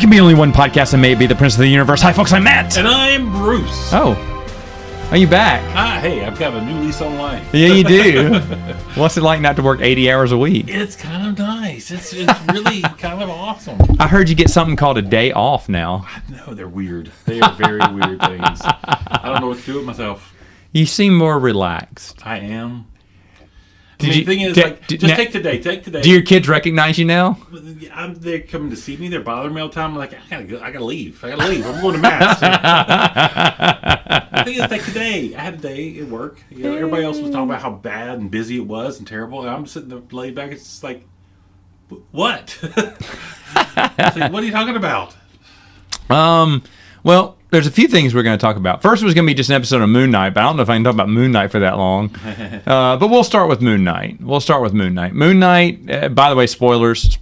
can be only one podcast and may it be the Prince of the Universe. Hi, folks, I'm Matt. And I'm Bruce. Oh, are you back? Hey, I've got a new lease on life. Yeah, you do. What's it like not to work 80 hours a week? It's kind of nice. It's really kind of awesome. I heard you get something called a day off now. No, they're weird. They are very weird things. I don't know what to do with myself. You seem more relaxed. I am. The thing is, take today. Take today. Do your kids recognize you now? They're coming to see me. They're bothering me all the time. I'm like, I gotta leave. I'm going to Mass. The thing is, take today. I had a day at work. Everybody else was talking about how bad and busy it was and terrible. And I'm sitting there laid back. It's just like, what? It's like, what are you talking about? Well, there's a few things we're going to talk about. First was going to be just an episode of Moon Knight, but I don't know if I can talk about Moon Knight for that long. But we'll start with Moon Knight. Moon Knight, by the way, spoilers.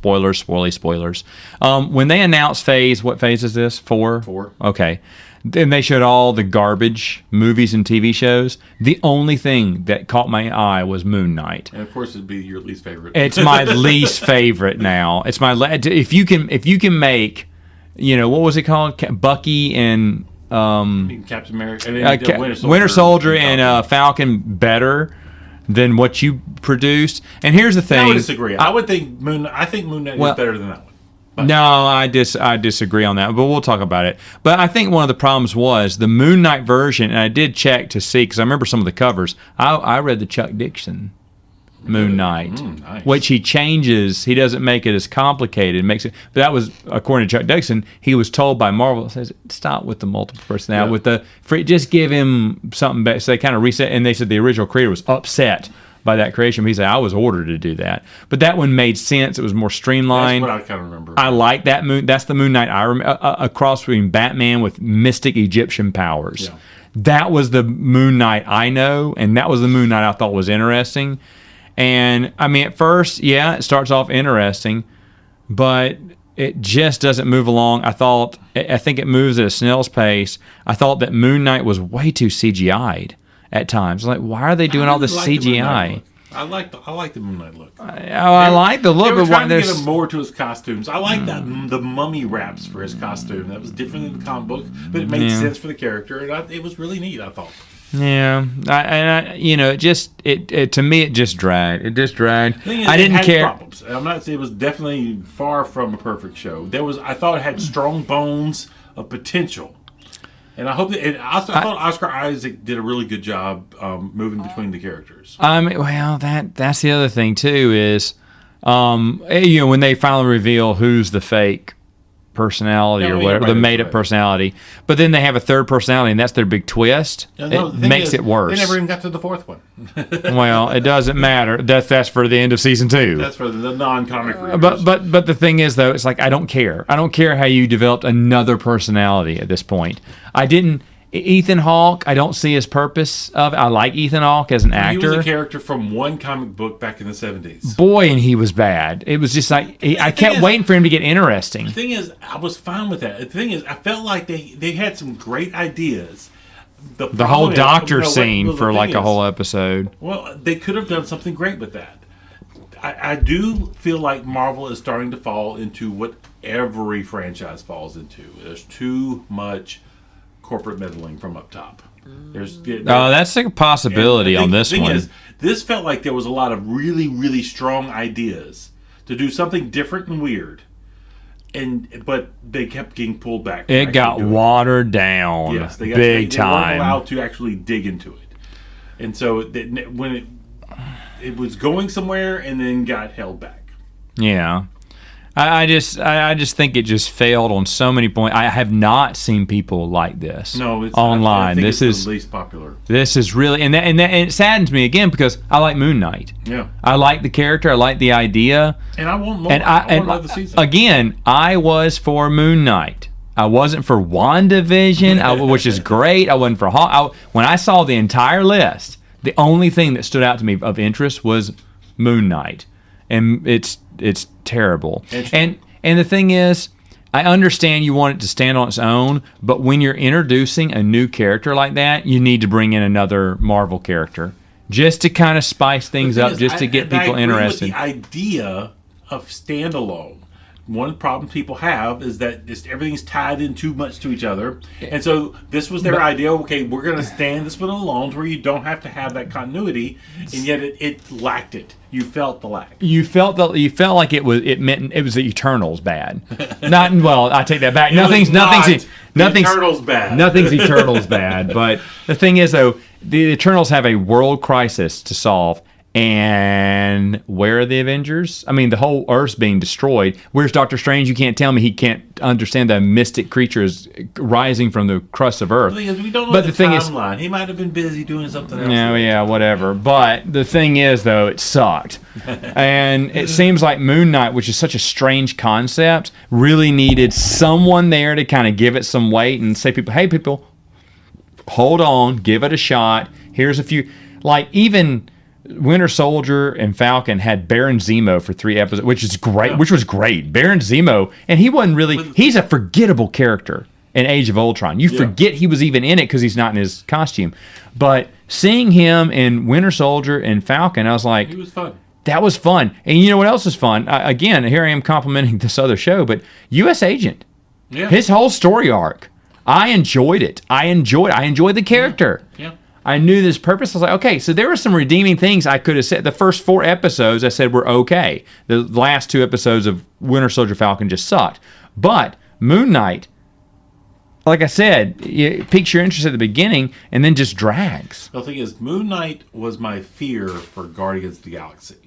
When they announced what phase is this? 4? 4. Okay. Then they showed all the garbage movies and TV shows. The only thing that caught my eye was Moon Knight. And of course, it'd be your least favorite. It's my least favorite now. It's my if you can make, what was it called? Bucky and Captain America, and Winter Soldier and Falcon better than what you produced. And here's the thing. I would disagree. I think Moon Knight is better than that one. But. No, I disagree on that, but we'll talk about it. But I think one of the problems was the Moon Knight version, and I did check to see, because I remember some of the covers. I read the Chuck Dixon Moon Knight, nice. Which he changes. He doesn't make it as complicated. But that was, according to Chuck Dixon, he was told by Marvel, says, stop with the multiple personality. Just give him something better. So they kind of reset, and they said the original creator was upset by that creation. He said, I was ordered to do that. But that one made sense. It was more streamlined. That's what I kind of remember. I like that Moon. That's the Moon Knight I remember. A cross between Batman with mystic Egyptian powers. Yeah. That was the Moon Knight I know, and that was the Moon Knight I thought was interesting. And, at first, it starts off interesting, but it just doesn't move along. I think it moves at a snail's pace. I thought that Moon Knight was way too CGI'd at times. Like, why are they doing all this CGI? I like the Moon Knight look. I like the look, they were but trying to get him more to his costumes. I like the mummy wraps for his costume. That was different than the comic book, but it made sense for the character, and it was really neat. I thought. Yeah, to me it just dragged. It just dragged. I didn't care. Problems. I'm not saying it was definitely far from a perfect show. I thought it had strong bones of potential. And I hope that. And I thought Oscar Isaac did a really good job moving between the characters. Well, that's the other thing too is, when they finally reveal who's the fake personality or whatever, the made-up personality, but then they have a third personality, and that's their big twist. It makes it worse. They never even got to the fourth one. Well, it doesn't matter. That's for the end of season 2. That's for the non-comic readers. But the thing is, though, it's like I don't care. I don't care how you developed another personality at this point. Ethan Hawke, I don't see his purpose of it. I like Ethan Hawke as an actor. He was a character from one comic book back in the 70s. Boy, and he was bad. It was just like, I kept waiting for him to get interesting. The thing is, I was fine with that. The thing is, I felt like they had some great ideas. The whole doctor scene for like a whole episode. Well, they could have done something great with that. I do feel like Marvel is starting to fall into what every franchise falls into. There's too much corporate meddling from up top. That's a possibility on this one. The thing is, this felt like there was a lot of really, really strong ideas to do something different and weird, but they kept getting pulled back. It got watered down. Yes, big time. They weren't allowed to actually dig into it, and so when it was going somewhere and then got held back. Yeah. I just think it just failed on so many points. I have not seen people like this. No, it's online. I think this it's is the least popular. This is really and it saddens me again because I like Moon Knight. Yeah, I like the character. I like the idea. And I want more. I want another season. Again, I was for Moon Knight. I wasn't for WandaVision, which is great. I wasn't for when I saw the entire list, the only thing that stood out to me of interest was Moon Knight, and it's terrible. And the thing is, I understand you want it to stand on its own, but when you're introducing a new character like that, you need to bring in another Marvel character just to kind of spice things up, just to get people interested. The idea of standalone, one of the problems people have is that just everything's tied in too much to each other. And so this was their idea. Okay, we're going to stand this one alone where you don't have to have that continuity. And yet it lacked it. You felt the lack. You felt like it was the Eternals bad. Not well. I take that back. Nothing's Eternals bad. Nothing's Eternals bad. But the thing is, though, the Eternals have a world crisis to solve. And where are the Avengers? I mean, the whole Earth's being destroyed. Where's Doctor Strange? You can't tell me he can't understand that mystic creatures rising from the crust of Earth. We don't know the timeline. He might have been busy doing something else. Yeah, whatever. But the thing is, though, it sucked. And it seems like Moon Knight, which is such a strange concept, really needed someone there to kind of give it some weight and say, hey, people, hold on, give it a shot. Here's a few, like even Winter Soldier and Falcon had Baron Zemo for 3 episodes, which is great. Yeah. Which was great. Baron Zemo, and he wasn't really. He's a forgettable character in Age of Ultron. You forget he was even in it because he's not in his costume. But seeing him in Winter Soldier and Falcon, I was like, he was fun. That was fun. And you know what else is fun? Again, here I am complimenting this other show, but U.S. Agent, his whole story arc, I enjoyed it. I enjoyed the character. Yeah. I knew this purpose. I was like, okay, so there were some redeeming things I could have said. The first 4 episodes I said were okay. The last 2 episodes of Winter Soldier Falcon just sucked. But Moon Knight, like I said, it piques your interest at the beginning and then just drags. The thing is, Moon Knight was my fear for Guardians of the Galaxy.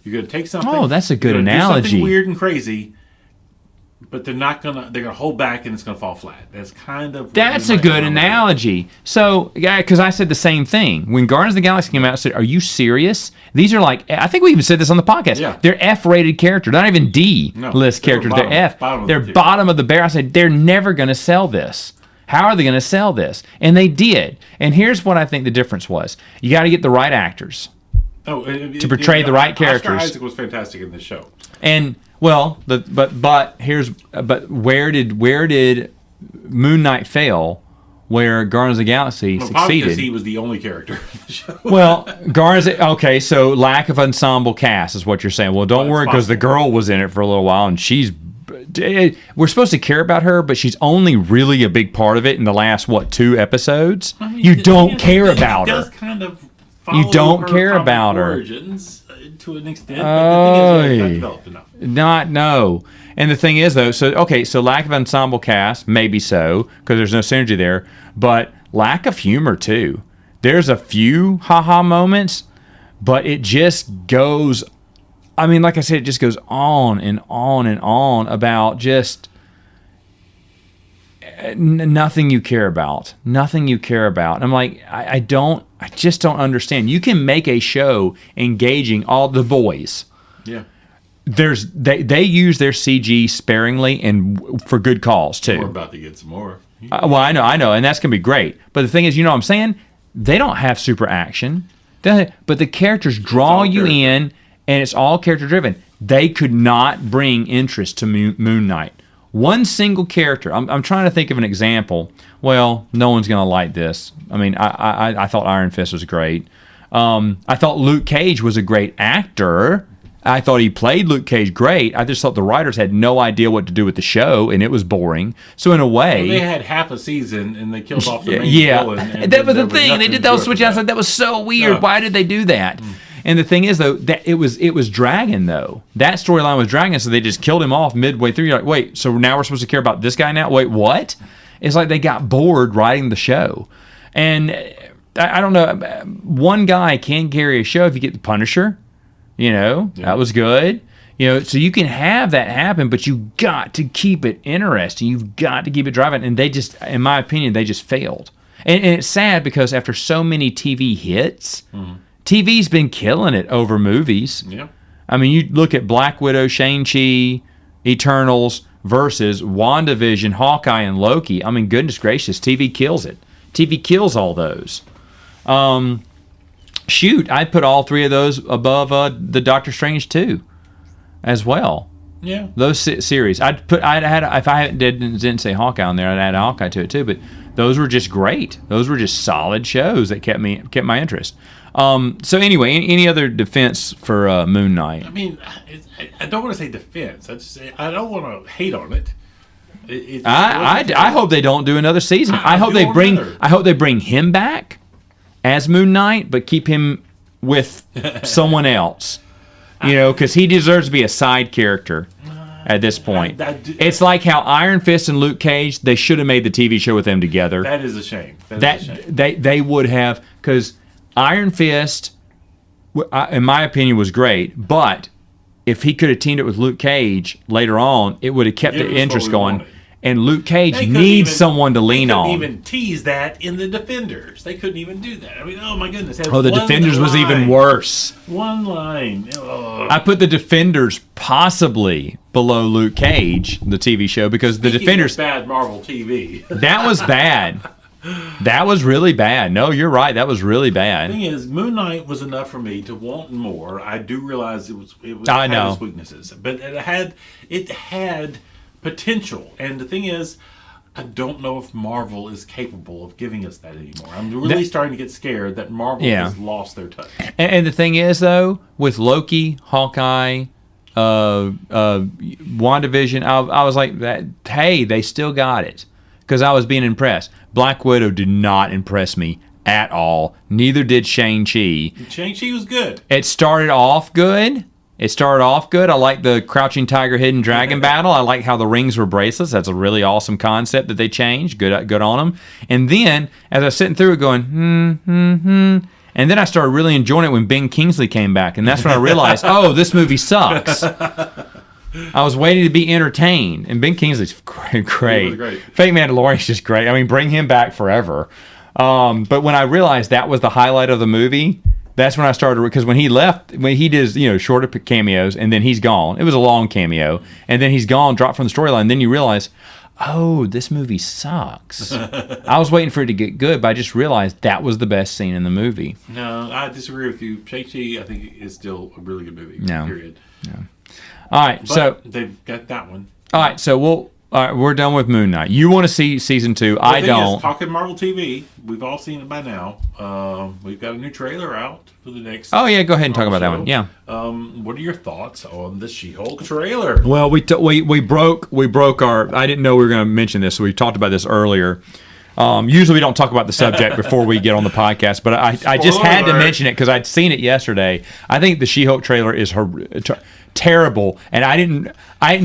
You're going to take something. Oh, that's a good analogy. Do something weird and crazy, but they're gonna hold back and it's gonna fall flat. That's a good analogy. So, yeah, because I said the same thing when Guardians of the Galaxy came out. I said, "Are you serious? These are like I think we even said this on the podcast. Yeah. They're F-rated characters, not even D-list characters. They're F. They're bottom of the barrel." I said, "They're never gonna sell this. How are they gonna sell this?" And they did. And here's what I think the difference was: you got to get the right actors to portray the right characters. Oscar Isaac was fantastic in this show. And well, but where did Moon Knight fail? Where Guardians of the Galaxy succeeded? Because he was the only character in the show. Well, okay, so lack of ensemble cast is what you're saying. Well, don't worry, because the girl was in it for a little while, and we're supposed to care about her, but she's only really a big part of it in the last 2 episodes. I mean, you don't care about her. You don't care about her. Origins, to an extent, but the thing is, not developed enough. No. And the thing is, though, so lack of ensemble cast, maybe so, because there's no synergy there, but lack of humor, too. There's a few ha-ha moments, but it just goes, I mean, like I said, it just goes on and on and on about just nothing you care about. Nothing you care about. I'm like, I just don't understand. You can make a show engaging all the boys. Yeah. They use their CG sparingly and for good cause too. We're about to get some more. Well, I know, and that's gonna be great. But the thing is, you know what I'm saying? They don't have super action, but the characters draw you in, and it's all character driven. They could not bring interest to Moon Knight. One single character. I'm trying to think of an example. Well, no one's gonna like this. I mean, I thought Iron Fist was great. I thought Luke Cage was a great actor. I thought he played Luke Cage great. I just thought the writers had no idea what to do with the show, and it was boring. So in a way, they had half a season, and they killed off the main villain. And that was the thing. They did those switch outs. That was so weird. Why did they do that? And the thing is, though, that it was dragging, though. That storyline was dragging, so they just killed him off midway through. You're like, wait, so now we're supposed to care about this guy now? Wait, what? It's like they got bored writing the show. And I don't know. One guy can carry a show if you get the Punisher. That was good. So you can have that happen, but you got to keep it interesting. You've got to keep it driving. And they just, in my opinion, they just failed. And it's sad because after so many TV hits, TV's been killing it over movies. Yeah. I mean, you look at Black Widow, Shang-Chi, Eternals versus WandaVision, Hawkeye, and Loki. I mean, goodness gracious, TV kills it. TV kills all those. Shoot, I'd put all 3 of those above the Doctor Strange 2 as well. Yeah. Those series, if I didn't say Hawkeye on there, I'd add Hawkeye to it too. But those were just great. Those were just solid shows that kept my interest. So anyway, any other defense for Moon Knight? I mean, I don't want to say defense. I don't want to hate on it. I hope they don't do another season. I hope they bring him back as Moon Knight, but keep him with someone else. Because he deserves to be a side character at this point. It's like how Iron Fist and Luke Cage, they should have made the TV show with them together. That is a shame. They would have, because Iron Fist, in my opinion, was great, but if he could have teamed up with Luke Cage later on, it would have kept the interest going. And Luke Cage needs someone to lean on. They couldn't even tease that in the Defenders. They couldn't even do that. I mean, oh my goodness. The Defenders was even worse. One line. Ugh. I put the Defenders possibly below Luke Cage, the TV show, because the Defenders. Bad Marvel TV. That was bad. That was really bad. No, you're right. That was really bad. The thing is, Moon Knight was enough for me to want more. I do realize it I had know. its weaknesses, but it had potential. And the thing is, I don't know if Marvel is capable of giving us that anymore. I'm really starting to get scared that Marvel has lost their touch. And the thing is, though, with Loki, Hawkeye, WandaVision, I was like, hey, they still got it. Because I was being impressed. Black Widow did not impress me at all. Neither did Shang-Chi. Shang-Chi was good. It started off good. I like the Crouching Tiger, Hidden Dragon battle. I like how the rings were bracelets. That's a really awesome concept that they changed. Good on them. And then, as I was sitting through it going, and then I started really enjoying it when Ben Kingsley came back. And that's when I realized, oh, this movie sucks. I was waiting to be entertained. And Ben Kingsley's great. Really great. Fake Mandalorian's just great. I mean, bring him back forever. But when I realized that was the highlight of the movie, that's when I started, because when he left, when he did, shorter cameos, and then he's gone. It was a long cameo, and then he's gone, dropped from the storyline. Then you realize, oh, this movie sucks. I was waiting for it to get good, but I just realized that was the best scene in the movie. No, I disagree with you. Shang-Chi, I think, is still a really good movie. No. Period. No. All right, but they've got that one. All right, so we're done with Moon Knight. You want to see season 2? I don't. Talking Marvel TV, we've all seen it by now. We've got a new trailer out for the next. Oh yeah, go ahead and talk about that one. Yeah. What are your thoughts on the She-Hulk trailer? Well, we broke our. I didn't know we were going to mention this, so we talked about this earlier. Usually we don't talk about the subject before we get on the podcast, but I just had to mention it because I'd seen it yesterday. I think the She-Hulk trailer is terrible, and I didn't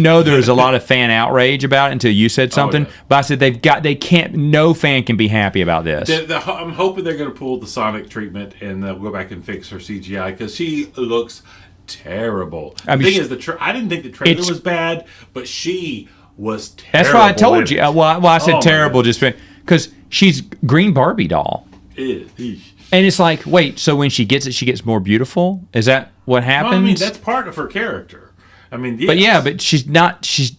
know there was a lot of fan outrage about it until you said something. Oh, yeah. But I said no fan can be happy about this. I'm hoping they're going to pull the Sonic treatment and they'll go back and fix her CGI because she looks terrible. I mean, the thing is, I didn't think the trailer was bad, but she was terrible. That's why I told you. Well, I said terrible just because she's green Barbie doll. And it's like, wait, so when she gets it, she gets more beautiful? Is that what happens? Well, I mean, that's part of her character. I mean, yes. But she's not. She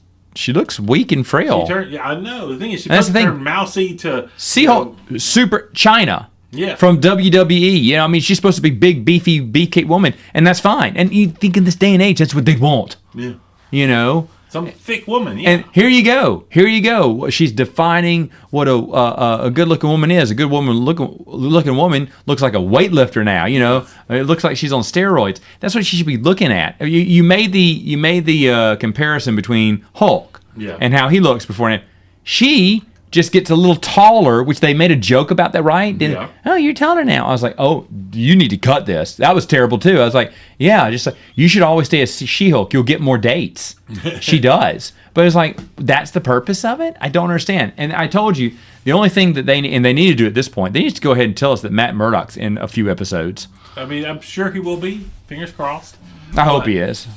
looks weak and frail. I know. The thing is, she turned mousy to She-Hulk, super China. Yeah. From WWE. I mean, she's supposed to be big, beefy, beefcake woman, and that's fine. And you think in this day and age, that's what they want. Yeah. Some thick woman, yeah. And here you go. She's defining what a good-looking woman is. A good looking woman looks like a weightlifter now. It looks like she's on steroids. That's what she should be looking at. You made the comparison between Hulk and how he looks before and she just gets a little taller, which they made a joke about that, right? Oh, you're taller now. I was like, oh, you need to cut this. That was terrible too. I was like, yeah, just like you should always stay as She-Hulk. You'll get more dates. She does, but it's like that's the purpose of it. I don't understand. And I told you the only thing that they need to do at this point, they need to go ahead and tell us that Matt Murdock's in a few episodes. I mean, I'm sure he will be. Fingers crossed. I hope he is.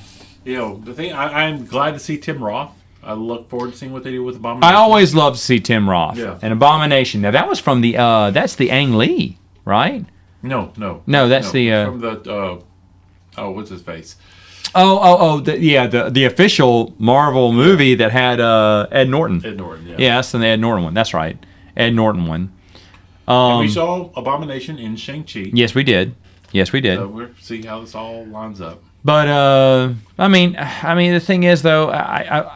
The thing I'm glad to see Tim Roth. I look forward to seeing what they do with Abomination. I always love to see Tim Roth. Yeah. And Abomination. Now that was from the that's the Ang Lee, right? No, that's from the what's his face? The official Marvel movie that had Ed Norton. Ed Norton, yeah. Yes, and the Ed Norton one. That's right. Ed Norton one. And we saw Abomination in Shang-Chi. Yes, we did. We'll see how this all lines up. But I mean, the thing is though,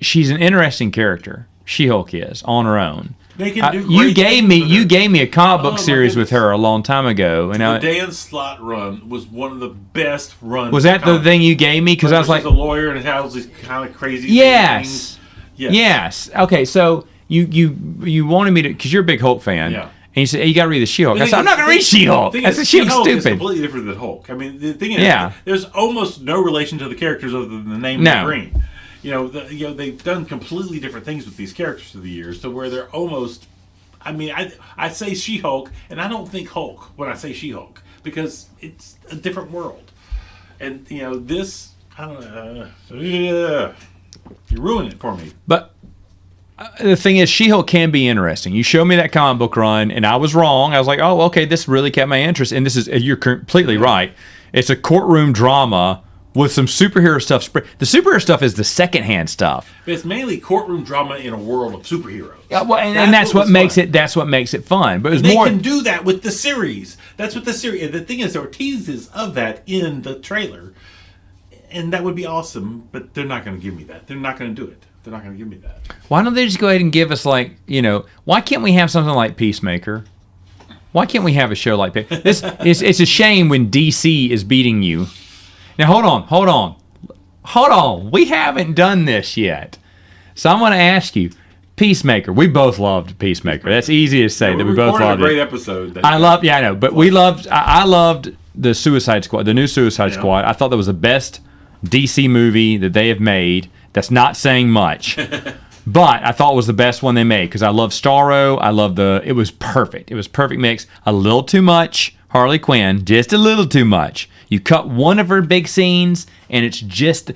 she's an interesting character. She-Hulk is on her own. They can do you great gave things me with you her. gave me a comic book Oh, my series with goodness. her a long time ago, and The Dan Slott run was one of the best runs. was that the of thing you gave me? Because I was She's like, a lawyer and has these kind of crazy yes, things. yes. Okay, so you wanted me to, because you're a big Hulk fan. Yeah. And you said, hey, you got to read the She-Hulk. I said, I'm not going to read The She-Hulk. thing I is, said, She-Hulk's She-Hulk is stupid. completely different than Hulk. I mean, the thing is, Yeah. there's almost no relation to the characters other than the name No. and the green. They've done completely different things with these characters through the years, to where they're almost. I mean, I say She-Hulk, and I don't think Hulk when I say She-Hulk, because it's a different world. And this, I don't know. You ruin it for me. But the thing is, She-Hulk can be interesting. You showed me that comic book run, and I was wrong. I was like, oh, okay, this really kept my interest. And you're completely right. It's a courtroom drama with some superhero stuff. The superhero stuff is the secondhand stuff. But it's mainly courtroom drama in a world of superheroes. Yeah, well, and that's what was makes fun. it. That's what makes it fun. But it was They more. can do that with the series. That's what the series. And the thing is, there were teases of that in the trailer, and that would be awesome. But they're not going to give me that. They're not going to do it. They're not going to give me that. Why don't they just go ahead and give us, like, why can't we have something like Peacemaker? Why can't we have a show like this? It's a shame when DC is beating you. Now hold on. We haven't done this yet, so I'm going to ask you, Peacemaker. We both loved Peacemaker. That's easy to say that we both recorded loved a great it. episode. I know, but we loved. I loved the Suicide Squad, the new Suicide Squad. I thought that was the best DC movie that they have made. That's not saying much, but I thought it was the best one they made because I love Starro. I love it was perfect. It was perfect mix. A little too much Harley Quinn, just a little too much. You cut one of her big scenes, and it's just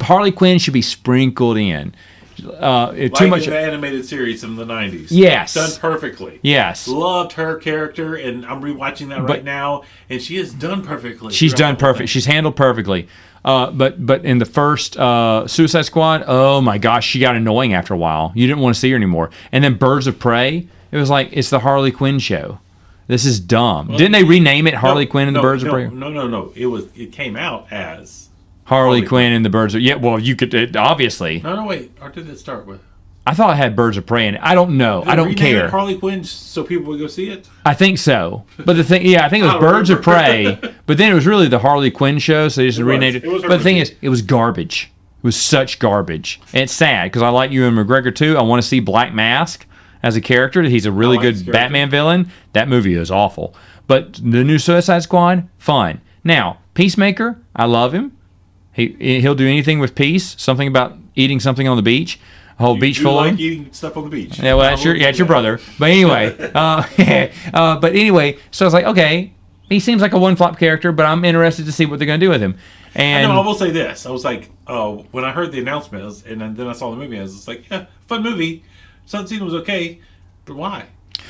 Harley Quinn should be sprinkled in. Too much. An animated series from the 90s. Yes. Done perfectly. Yes. Loved her character, and I'm rewatching that right now, and she is done perfectly. She's throughout done the whole perfect. thing. She's handled perfectly. But in the first Suicide Squad, oh my gosh, she got annoying after a while. You didn't want to see her anymore. And then Birds of Prey, it was like, it's the Harley Quinn show. This is dumb. Didn't they rename it Harley Quinn and the Birds of Prey? No. It came out as Harley Quinn and the Birds of... Yeah, well, you could... obviously. No, wait. Or did it start with? I thought it had Birds of Prey in it. I don't know. I don't rename care. it Harley Quinn so people would go see it? I think so. But the thing... Yeah, I think it was I don't Birds of remember. Prey. But then it was really the Harley Quinn show, so they just renamed it. It was But the thing Harley is, it was garbage. It was such garbage. And it's sad, because I like Ewan McGregor, too. I want to see Black Mask as a character. He's a really like his good character. Batman villain. That movie is awful. But the new Suicide Squad, fun. Now, Peacemaker, I love him. He'll do anything with peace. Something about eating something on the beach. A whole beach You full of like them. eating stuff on the beach. Yeah, well, that's your brother. But anyway, so I was like, okay, he seems like a one-flop character, but I'm interested to see what they're going to do with him. And I will say this. I was like, oh, when I heard the announcement, and then I saw the movie, I was just like, yeah, fun movie. Sun Scene was okay, but why?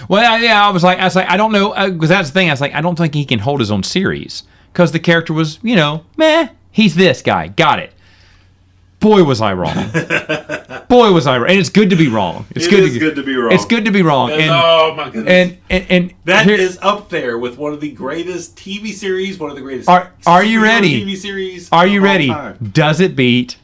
well, yeah, I was like, I don't know, because that's the thing. I was like, I don't think he can hold his own series because the character was, meh. He's this guy. Got it. Boy, was I wrong. Boy, was I wrong. And it's good to be wrong. It is good to be wrong. It's good to be wrong. And, oh my goodness. and That here- is up there with one of the greatest TV series, one of the greatest. Are you superhero ready? TV series. Are you of all ready? time. Does it beat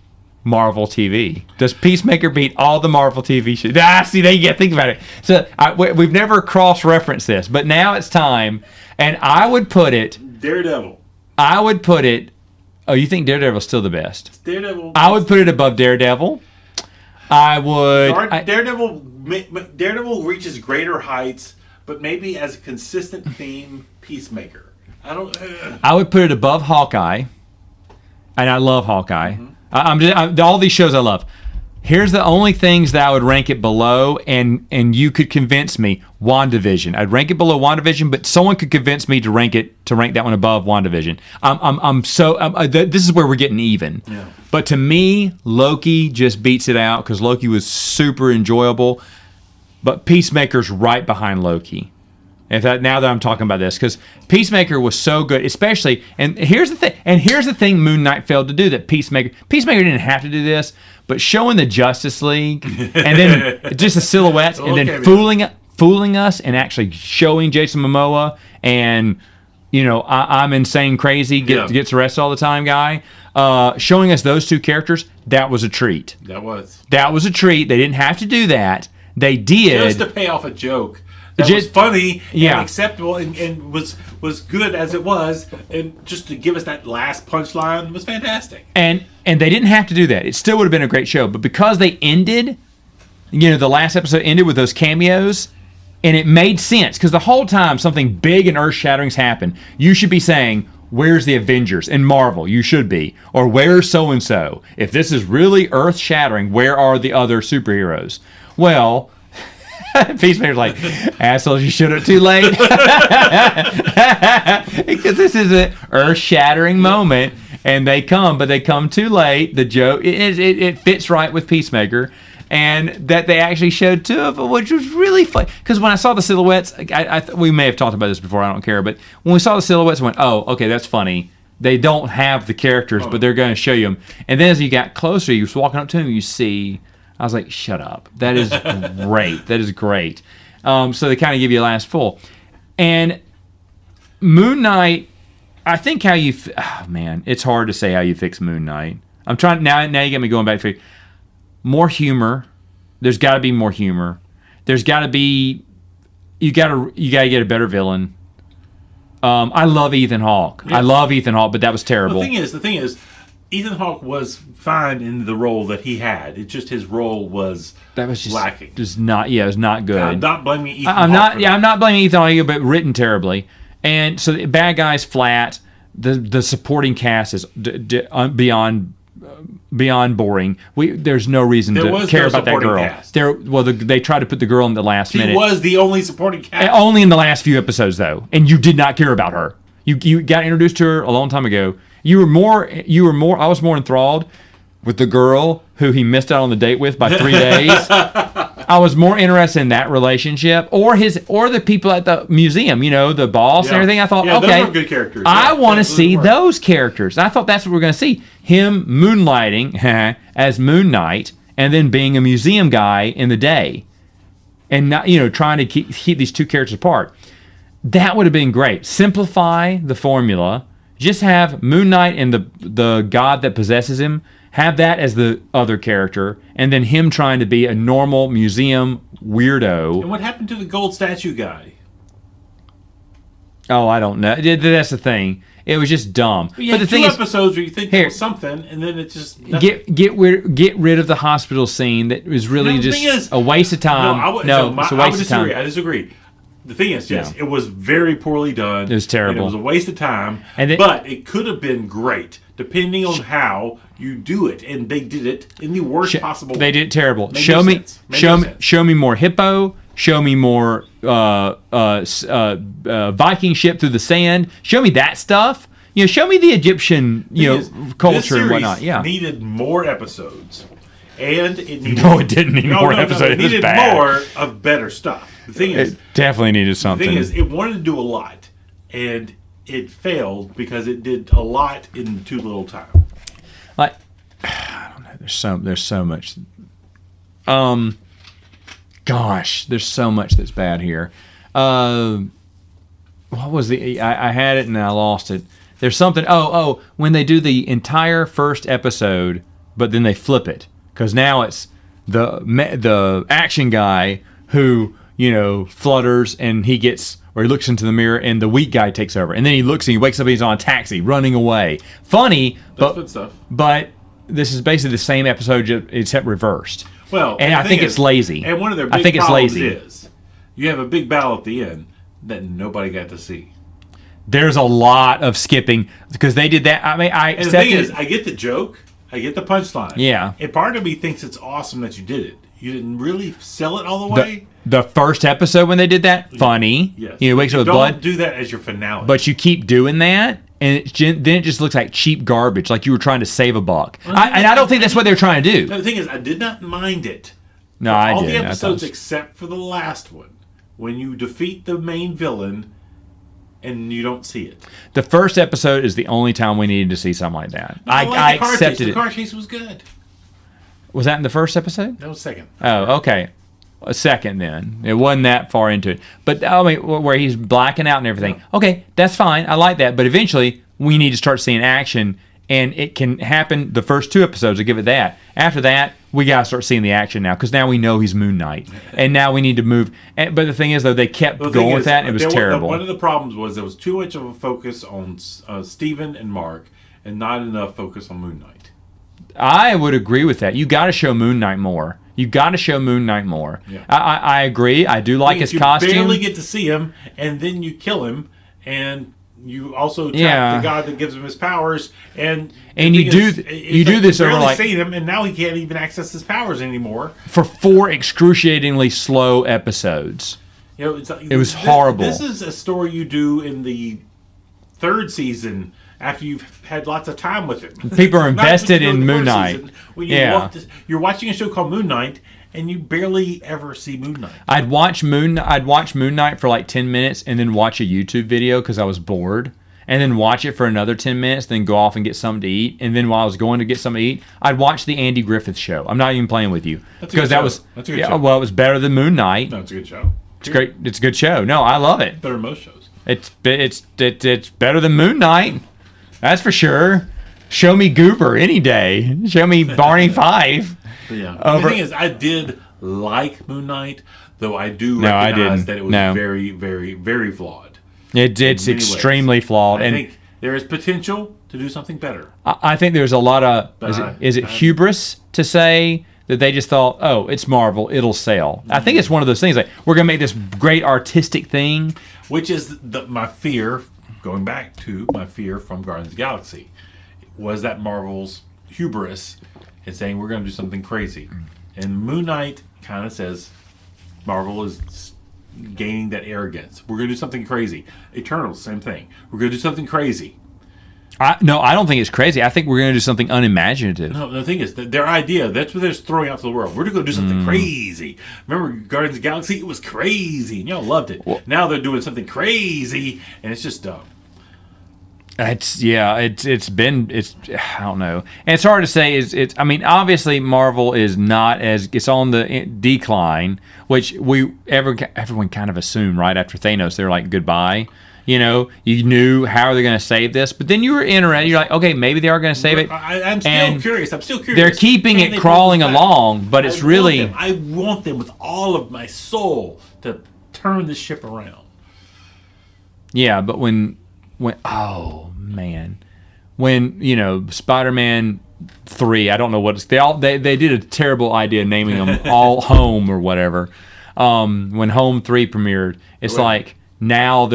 Marvel TV? Does Peacemaker beat all the Marvel TV shows? See, there you get. Think about it. So we've never cross-referenced this, but now it's time. And I would put it. Daredevil. Oh, you think Daredevil's still the best? Daredevil. I would put it above Daredevil. I would. Daredevil reaches greater heights, but maybe as a consistent theme, Peacemaker. I would put it above Hawkeye, and I love Hawkeye. I'm all these shows I love. Here's the only things that I would rank it below, and you could convince me. WandaVision. I'd rank it below WandaVision, but someone could convince me to rank that one above WandaVision. This is where we're getting even. Yeah. But to me, Loki just beats it out because Loki was super enjoyable. But Peacemaker's right behind Loki. Now that I'm talking about this, because Peacemaker was so good, especially, and here's the thing Moon Knight failed to do that Peacemaker didn't have to do this, but showing the Justice League and then just the silhouettes and then fooling us and actually showing Jason Momoa and I'm insane crazy, gets arrested all the time guy. Showing us those two characters, that was a treat. That was a treat. They didn't have to do that. They did. Just to pay off a joke. That was funny and acceptable and was good as it was. And just to give us that last punchline was fantastic. And they didn't have to do that. It still would have been a great show. But because they ended, the last episode ended with those cameos, and it made sense. Because the whole time something big and earth-shattering's happened, you should be saying, where's the Avengers? In Marvel, you should be. Or where's so-and-so? If this is really earth-shattering, where are the other superheroes? Well... Peacemaker's like, assholes, you showed up too late. Because this is an earth-shattering moment, and they come too late. The joke, it fits right with Peacemaker, and that they actually showed two of them, which was really fun. Because when I saw the silhouettes, we may have talked about this before, I don't care, but when we saw the silhouettes, I went, oh, okay, that's funny. They don't have the characters, but they're going to show you them. And then as you got closer, you was walking up to them, you see... I was like, shut up. That is great. That is great. So they kind of give you a last full. And Moon Knight, I think how you... it's hard to say how you fix Moon Knight. I'm trying... Now you get me going back to... More humor. There's got to be more humor. There's got to be... You got to get a better villain. I love Ethan Hawke. Yeah. I love Ethan Hawke, but that was terrible. The thing is... Ethan Hawke was fine in the role that he had. It's just his role was lacking. It was not good. I'm not blaming Ethan Hawke. I'm not blaming Ethan Hawke, but written terribly. And so the bad guy's flat. The supporting cast is beyond boring. There's no reason to care about that girl. Cast. They tried to put the girl in the last minute. She was the only supporting cast. Only in the last few episodes, though, and you did not care about her. You got introduced to her a long time ago. I was more enthralled with the girl who he missed out on the date with by 3 days. I was more interested in that relationship or the people at the museum, the boss and everything. I thought, okay, those were good characters. I want to see those characters. I thought that's what we're going to see. Him moonlighting as Moon Knight and then being a museum guy in the day and not, trying to keep these two characters apart. That would have been great. Simplify the formula. Just have Moon Knight and the god that possesses him, have that as the other character, and then him trying to be a normal museum weirdo. And what happened to the gold statue guy? Oh, I don't know. That's the thing. It was just dumb. But the thing is, episodes where you think there was something, and then it just... Get rid of the hospital scene that was really a waste of time. It's a waste of time. I disagree. The thing is, yes, it was very poorly done. It was terrible. It was a waste of time. But it could have been great, depending on how you do it. And they did it in the worst possible way. They did it terrible. Show me more Hippo. Show me more Viking ship through the sand. Show me that stuff. Show me the Egyptian culture and whatnot. Yeah, needed more episodes. And it needed... No, it didn't need more episodes. It needed more of better stuff. The thing is... It definitely needed something. The thing is, it wanted to do a lot, and it failed because it did a lot in too little time. I don't know. There's so much... Gosh, there's so much that's bad here. What was I had it and I lost it. There's something... when they do the entire first episode, but then they flip it. Because now it's the action guy who, flutters and he looks into the mirror and the weak guy takes over. And then he looks and he wakes up and he's on a taxi running away. Funny, That's good stuff. But this is basically the same episode except reversed. Well, and I think it's lazy. And one of their big problems is you have a big battle at the end that nobody got to see. There's a lot of skipping because they did that. I mean, the thing is, I get the joke. I get the punchline. Yeah. And part of me thinks it's awesome that you did it. You didn't really sell it all the way. The first episode when they did that, funny. Yes. Wakes up with blood. Don't do that as your finale. But you keep doing that, and then it just looks like cheap garbage, like you were trying to save a buck. I don't think that's what they're trying to do. No, the thing is, I did not mind it. No, I did. All the episodes except for the last one, when you defeat the main villain and you don't see it. The first episode is the only time we needed to see something like that. I accepted it. The car chase was good. Was that in the first episode? That was second. Oh, okay. a second then. It wasn't that far into it. But I mean, where he's blacking out and everything. Okay, that's fine. I like that. But eventually, we need to start seeing action, and it can happen the first 2 episodes. I'll give it that. After that, we got to start seeing the action now, because now we know he's Moon Knight. And now we need to move. But the thing is, though, they kept going with that, and it was terrible. One of the problems was there was too much of a focus on Stephen and Mark, and not enough focus on Moon Knight. I would agree with that. You got to show Moon Knight more. You got to show Moon Knight more. Yeah. I agree. I do like his costume. You barely get to see him, and then you kill him, and you also trap the god that gives him his powers, and you do this over like seen him, and now he can't even access his powers anymore for 4 excruciatingly slow episodes. You know, it was horrible. This is a story you do in the 3rd season. After you've had lots of time with him. People are invested in Moon Knight. You're watching a show called Moon Knight, and you barely ever see Moon Knight. I'd watch Moon Knight for like 10 minutes and then watch a YouTube video because I was bored. And then watch it for another 10 minutes, then go off and get something to eat. And then while I was going to get something to eat, I'd watch the Andy Griffith Show. I'm not even playing with you. Because that's a good show. Well, it was better than Moon Knight. No, it's a good show. It's great. It's a good show. No, I love it. Better than most shows. It's better than Moon Knight. That's for sure. Show me Goober any day. Show me Barney Fife. Yeah. The thing is, I did like Moon Knight, though I do recognize that it was very, very, very flawed. It's extremely flawed. I think there is potential to do something better. I think there's a lot of... Is it hubris to say that they just thought, oh, it's Marvel, it'll sell? Mm-hmm. I think it's one of those things like, we're going to make this great artistic thing. Which is my fear... Going back to my fear from Guardians of the Galaxy, was that Marvel's hubris in saying we're going to do something crazy. And Moon Knight kind of says Marvel is gaining that arrogance. We're going to do something crazy. Eternals, same thing. We're going to do something crazy. No, I don't think it's crazy. I think we're going to do something unimaginative. No, the thing is, their idea, that's what they're throwing out to the world. We're going to do something crazy. Remember Guardians of the Galaxy? It was crazy, and y'all loved it. Well, now they're doing something crazy, and it's just dumb. I don't know. And it's hard to say. I mean, obviously Marvel is not it's on the decline, which everyone kind of assumed right after Thanos. They're like, goodbye. You know, you knew how are they going to save this, but then you were interested. You're like, okay, maybe they are going to save it. I'm still curious. They're keeping it crawling along, but it's really. I want them with all of my soul to turn the ship around. Yeah, but when oh man, when Spider-Man 3, I don't know what it's they did a terrible idea naming them all Home or whatever. When Home 3 premiered, it's like now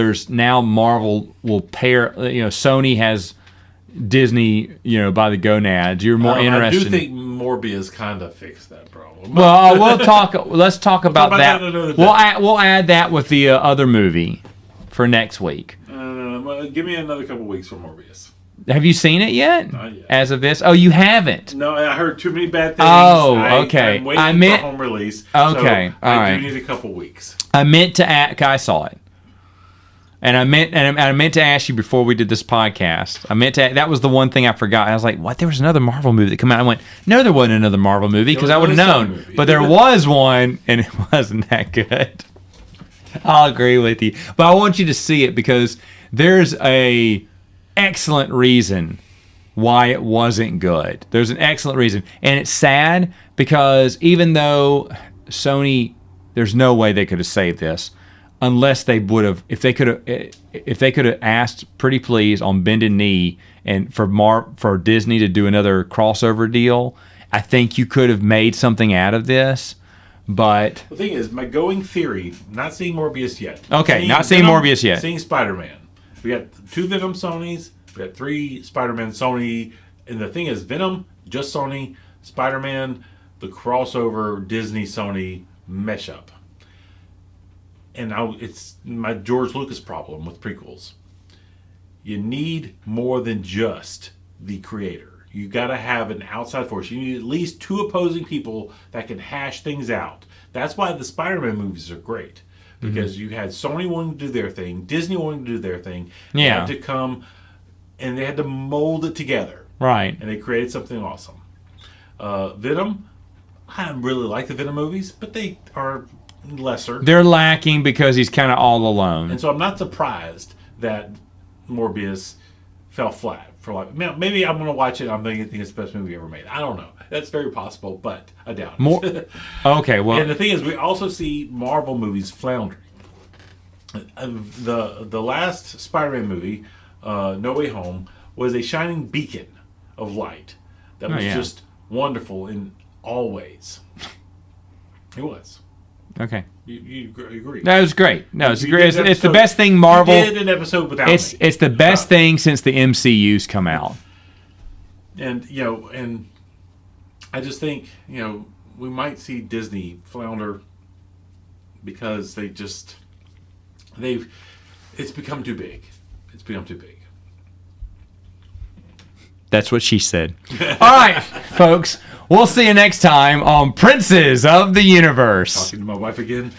Marvel will pair. Sony has Disney, by the gonads. You're more interested. I do think Morbius kind of fixed that problem. Well, let's talk about that. We'll add that with the other movie for next week. Give me another couple weeks for Morbius. Have you seen it yet? Not yet. As of this? Oh, you haven't? No, I heard too many bad things. Oh, okay. I'm waiting for home release. Okay, so I do need a couple weeks. I meant to ask. I saw it, and I meant to ask you before we did this podcast. That was the one thing I forgot. I was like, what? There was another Marvel movie that came out. I went, no, there wasn't another Marvel movie because I would have known. But there was one, and it wasn't that good. I'll agree with you, but I want you to see it because there's a excellent reason why it wasn't good. There's an excellent reason, and it's sad because even though Sony, there's no way they could have saved this unless they would have. If they could have asked pretty please on bended knee and for Disney to do another crossover deal, I think you could have made something out of this. But the thing is, my going theory, not seeing Morbius yet. Okay, not seeing Morbius yet. Seeing Spider-Man. We got 2 Venom Sonys. We got 3 Spider-Man Sony. And the thing is, Venom, just Sony. Spider-Man, the crossover Disney Sony mesh up. And now it's my George Lucas problem with prequels. You need more than just the creator. You got to have an outside force. You need at least 2 opposing people that can hash things out. That's why the Spider-Man movies are great. Because you had Sony wanting to do their thing, Disney wanting to do their thing. They had to come, and they had to mold it together. Right. And they created something awesome. Venom, I really like the Venom movies, but they are lesser. They're lacking because he's kind of all alone. And so I'm not surprised that Morbius fell flat. For like, maybe I'm going to watch it. I'm thinking it's the best movie ever made. I don't know. That's very possible, but I doubt it. Okay, well, and the thing is, we also see Marvel movies floundering. The last Spider-Man movie, No Way Home, was a shining beacon of light that was just wonderful in all ways. It was. Okay. You agree? That was great. No, it's great. It's the best thing Marvel. You did an episode without me. It's the best thing since the MCU's come out. And and I just think we might see Disney flounder because it's become too big. It's become too big. That's what she said. All right, folks. We'll see you next time on Princes of the Universe. Talking to my wife again.